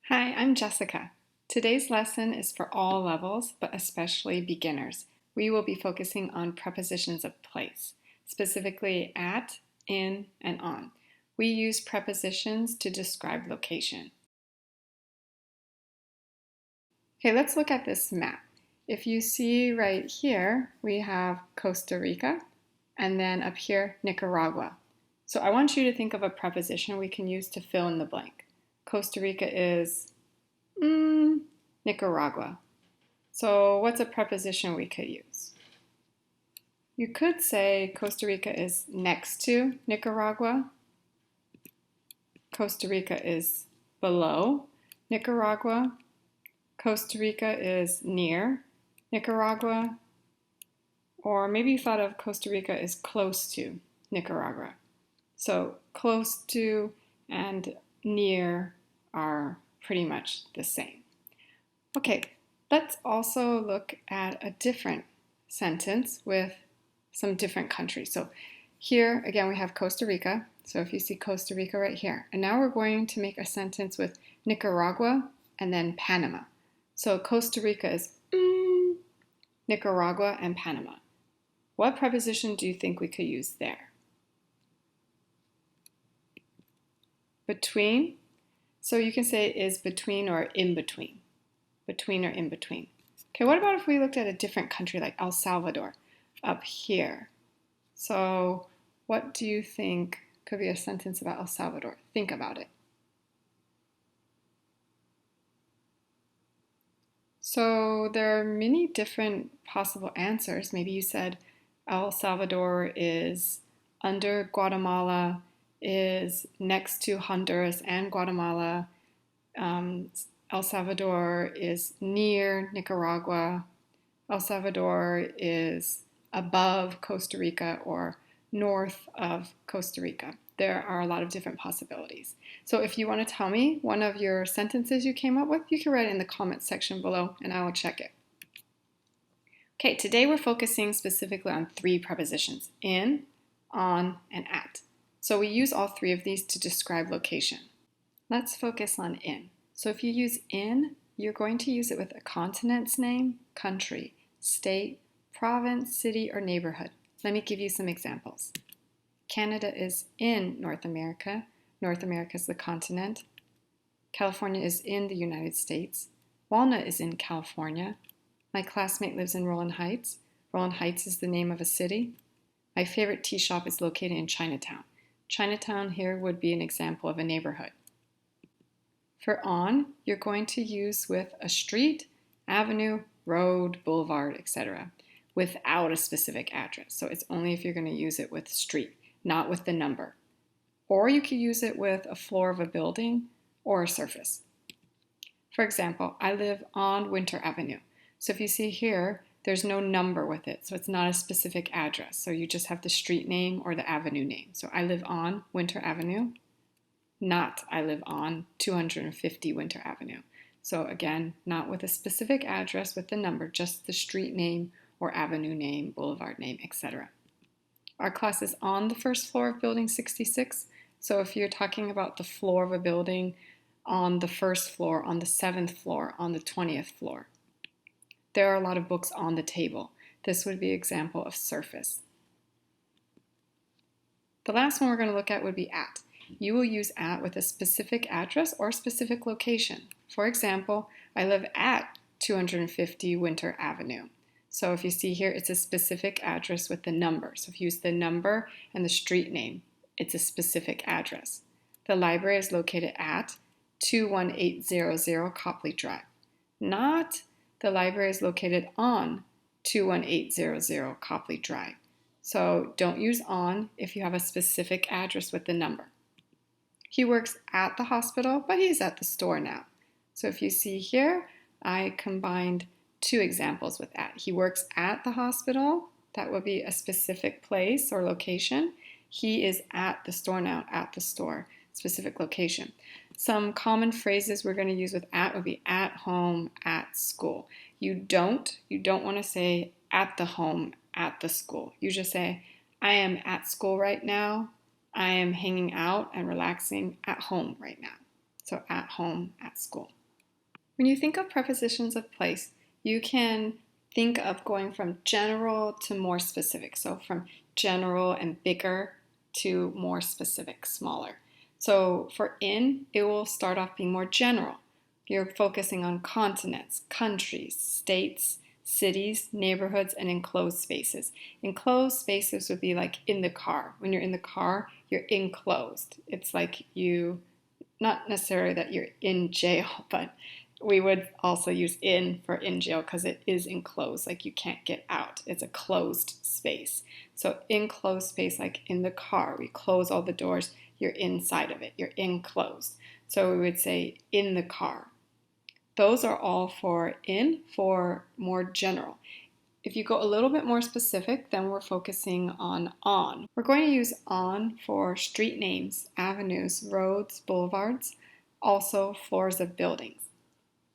Hi, I'm Jessica. Today's lesson is for all levels, but especially beginners. We will be focusing on prepositions of place, specifically at, in, and on. We use prepositions to describe location. Okay, let's look at this map. If you see right here, we have Costa Rica, and then up here, Nicaragua. So I want you to think of a preposition we can use to fill in the blank. Costa Rica is Nicaragua. So what's a preposition we could use? You could say Costa Rica is next to Nicaragua. Costa Rica is below Nicaragua. Costa Rica is near Nicaragua. Or maybe you thought of Costa Rica as close to Nicaragua. So close to and near are pretty much the same. Okay, let's also look at a different sentence with some different countries. So here, again, we have Costa Rica. So if you see Costa Rica right here. And now we're going to make a sentence with Nicaragua and then Panama. So Costa Rica is Nicaragua and Panama. What preposition do you think we could use there? Between. So you can say is between or in between. Between or in between. Okay, what about if we looked at a different country like El Salvador up here? So what do you think could be a sentence about El Salvador? Think about it. So there are many different possible answers. Maybe you said El Salvador is under Guatemala, is next to Honduras and Guatemala. El Salvador is near Nicaragua. El Salvador is above Costa Rica or north of Costa Rica. There are a lot of different possibilities. So if you want to tell me one of your sentences you came up with, you can write it in the comments section below and I will check it. Okay, today we're focusing specifically on three prepositions, in, on, and at. So we use all three of these to describe location. Let's focus on in. So if you use in, you're going to use it with a continent's name, country, state, province, city, or neighborhood. Let me give you some examples. Canada is in North America. North America is the continent. California is in the United States. Walnut is in California. My classmate lives in Roland Heights. Roland Heights is the name of a city. My favorite tea shop is located in Chinatown. Chinatown here would be an example of a neighborhood. For on, you're going to use with a street, avenue, road, boulevard, etc. without a specific address. So it's only if you're going to use it with street, not with the number. Or you could use it with a floor of a building or a surface. For example, I live on Winter Avenue. So if you see here, there's no number with it, so it's not a specific address. So you just have the street name or the avenue name. So I live on Winter Avenue. Not I live on 250 Winter Avenue. So again, not with a specific address with the number, just the street name or avenue name, boulevard name, etc. Our class is on the first floor of building 66. So if you're talking about the floor of a building on the first floor, on the 7th floor, on the 20th floor. There are a lot of books on the table. This would be an example of surface. The last one we're going to look at would be at. You will use at with a specific address or specific location. For example, I live at 250 Winter Avenue. So if you see here, it's a specific address with the number. So if you use the number and the street name, it's a specific address. The library is located at 21800 Copley Drive. Not the library is located on 21800 Copley Drive. So don't use on if you have a specific address with the number. He works at the hospital, but he's at the store now. So if you see here, I combined two examples with at. He works at the hospital. That would be a specific place or location. He is at the store now, at the store, specific location. Some common phrases we're going to use with at would be at home, at school. You don't want to say at the home, at the school. You just say, I am at school right now. I am hanging out and relaxing at home right now. So at home, at school. When you think of prepositions of place, you can think of going from general to more specific. So from general and bigger to more specific, smaller. So for in, it will start off being more general. You're focusing on continents, countries, states, cities, neighborhoods, and enclosed spaces. Enclosed spaces would be like in the car. When you're in the car, you're enclosed. It's like you, not necessarily that you're in jail, but we would also use in for in jail because it is enclosed, like you can't get out. It's a closed space. So enclosed space, like in the car, we close all the doors, you're inside of it, you're enclosed. So we would say in the car. Those are all for in, for more general. If you go a little bit more specific, then we're focusing on. We're going to use on for street names, avenues, roads, boulevards, also floors of buildings.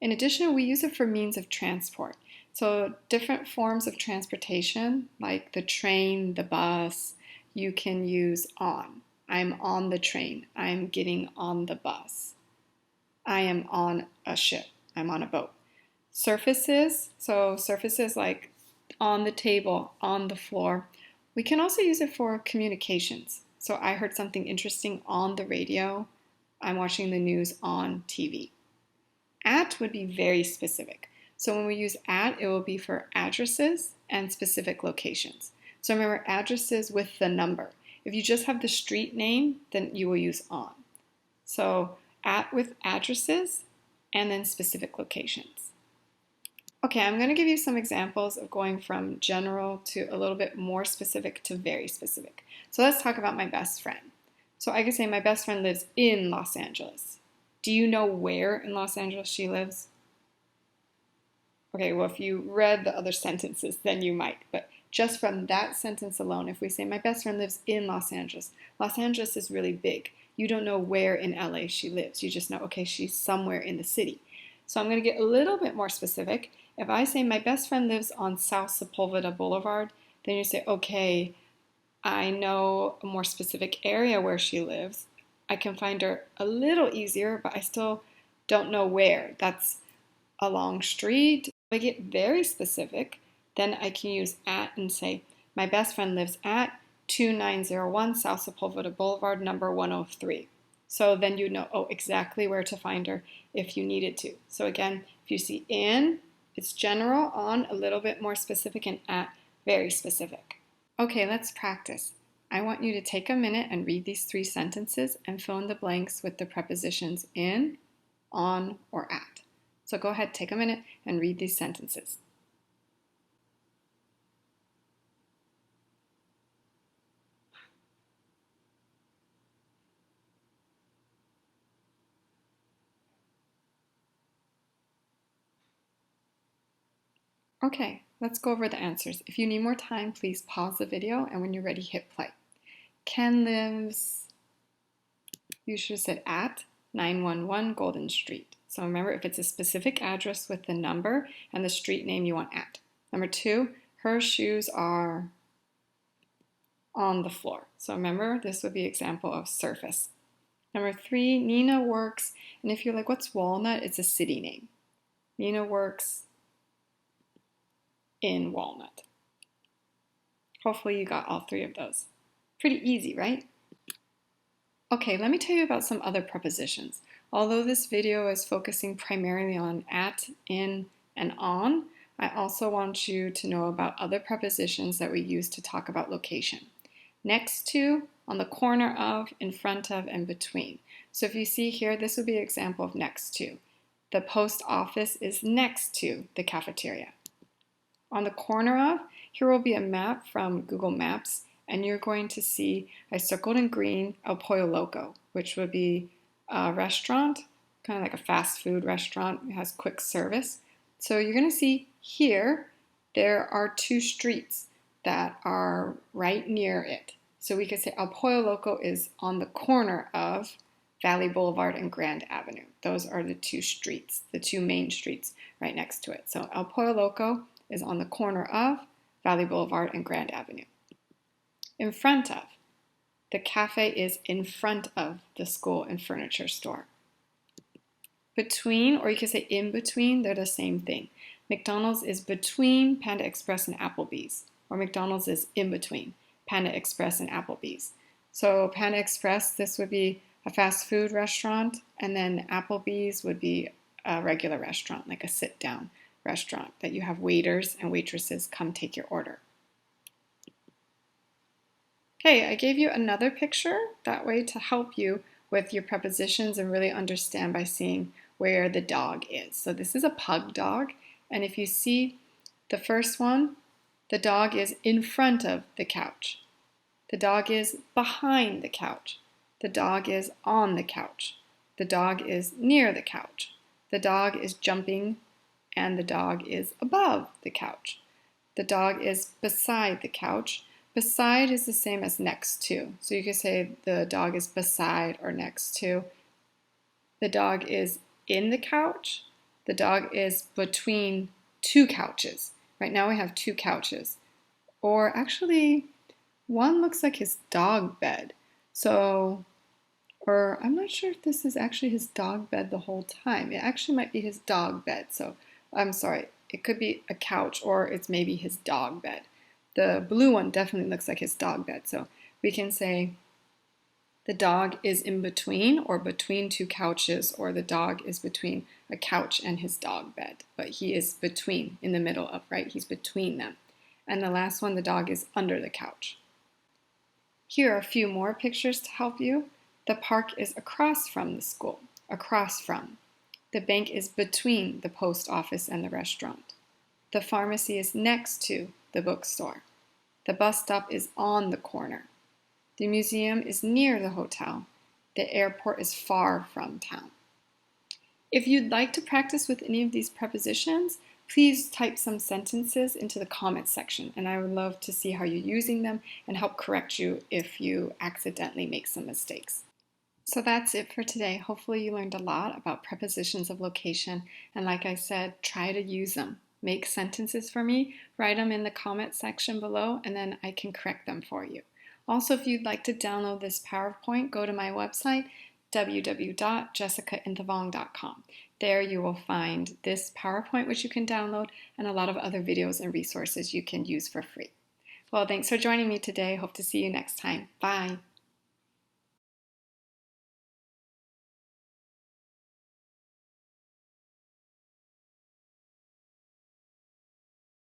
In addition, we use it for means of transport. So different forms of transportation, like the train, the bus, you can use on. I'm on the train. I'm getting on the bus. I am on a ship. I'm on a boat. Surfaces, so surfaces like on the table, on the floor. We can also use it for communications. So I heard something interesting on the radio. I'm watching the news on TV. At would be very specific. So when we use at, it will be for addresses and specific locations. So remember, addresses with the number. If you just have the street name, then you will use on. So at with addresses and then specific locations. Okay, I'm going to give you some examples of going from general to a little bit more specific to very specific. So let's talk about my best friend. So I could say my best friend lives in Los Angeles. Do you know where in Los Angeles she lives? Okay, well, if you read the other sentences, then you might. But just from that sentence alone, if we say my best friend lives in Los Angeles is really big. You don't know where in LA she lives. You just know, okay, she's somewhere in the city. So I'm going to get a little bit more specific. If I say my best friend lives on South Sepulveda Boulevard, then you say, okay, I know a more specific area where she lives. I can find her a little easier, but I still don't know where. That's a long street. If I get very specific, then I can use at and say, my best friend lives at 2901 South Sepulveda Boulevard, number 103. So then you know, oh, exactly where to find her if you needed to. So again, if you see in, it's general, on a little bit more specific, and at very specific. Okay, let's practice. I want you to take a minute and read these 3 sentences and fill in the blanks with the prepositions in, on, or at. So go ahead, take a minute and read these sentences. Okay, let's go over the answers. If you need more time, please pause the video, and when you're ready, hit play. Ken lives, you should have said at 911 Golden Street. So remember, if it's a specific address with the number and the street name, you want at. Number 2, her shoes are on the floor. So remember, this would be an example of surface. Number 3, Nina works, and if you're like, what's Walnut? It's a city name. Nina works in Walnut. Hopefully you got all 3 of those. Pretty easy, right? Okay, let me tell you about some other prepositions. Although this video is focusing primarily on at, in, and on, I also want you to know about other prepositions that we use to talk about location. Next to, on the corner of, in front of, and between. So if you see here, this would be an example of next to. The post office is next to the cafeteria. On the corner of, here will be a map from Google Maps, and you're going to see, I circled in green, El Pollo Loco, which would be a restaurant, kind of like a fast food restaurant. It has quick service. So you're going to see here, there are 2 streets that are right near it. So we could say El Pollo Loco is on the corner of Valley Boulevard and Grand Avenue. Those are the 2 streets, the 2 main streets right next to it. So El Pollo Loco is on the corner of Valley Boulevard and Grand Avenue. In front of, the cafe is in front of the school and furniture store. Between, or you could say in between, they're the same thing. McDonald's is between Panda Express and Applebee's, or McDonald's is in between Panda Express and Applebee's. So Panda Express, this would be a fast food restaurant, and then Applebee's would be a regular restaurant, like a sit-down restaurant that you have waiters and waitresses come take your order. Okay, I gave you another picture that way to help you with your prepositions and really understand by seeing where the dog is. So this is a pug dog, and if you see the first one, the dog is in front of the couch. The dog is behind the couch. The dog is on the couch. The dog is near the couch. The dog is jumping, and the dog is above the couch. The dog is beside the couch. Beside is the same as next to. So you could say the dog is beside or next to. The dog is in the couch. The dog is between two couches. Right now we have two couches. Or actually, one looks like his dog bed. So, or I'm not sure if this is actually his dog bed the whole time. It actually might be his dog bed. So I'm sorry, it could be a couch or it's maybe his dog bed. The blue one definitely looks like his dog bed. So we can say the dog is in between or between two couches, or the dog is between a couch and his dog bed. But he is between, in the middle of, right? He's between them. And the last one, the dog is under the couch. Here are a few more pictures to help you. The park is across from the school, across from. The bank is between the post office and the restaurant. The pharmacy is next to the bookstore. The bus stop is on the corner. The museum is near the hotel. The airport is far from town. If you'd like to practice with any of these prepositions, please type some sentences into the comments section, and I would love to see how you're using them and help correct you if you accidentally make some mistakes. So that's it for today. Hopefully you learned a lot about prepositions of location, and like I said, try to use them. Make sentences for me, write them in the comment section below, and then I can correct them for you. Also, if you'd like to download this PowerPoint, go to my website, www.jessicainthavong.com. There you will find this PowerPoint, which you can download, and a lot of other videos and resources you can use for free. Well, thanks for joining me today. Hope to see you next time. Bye.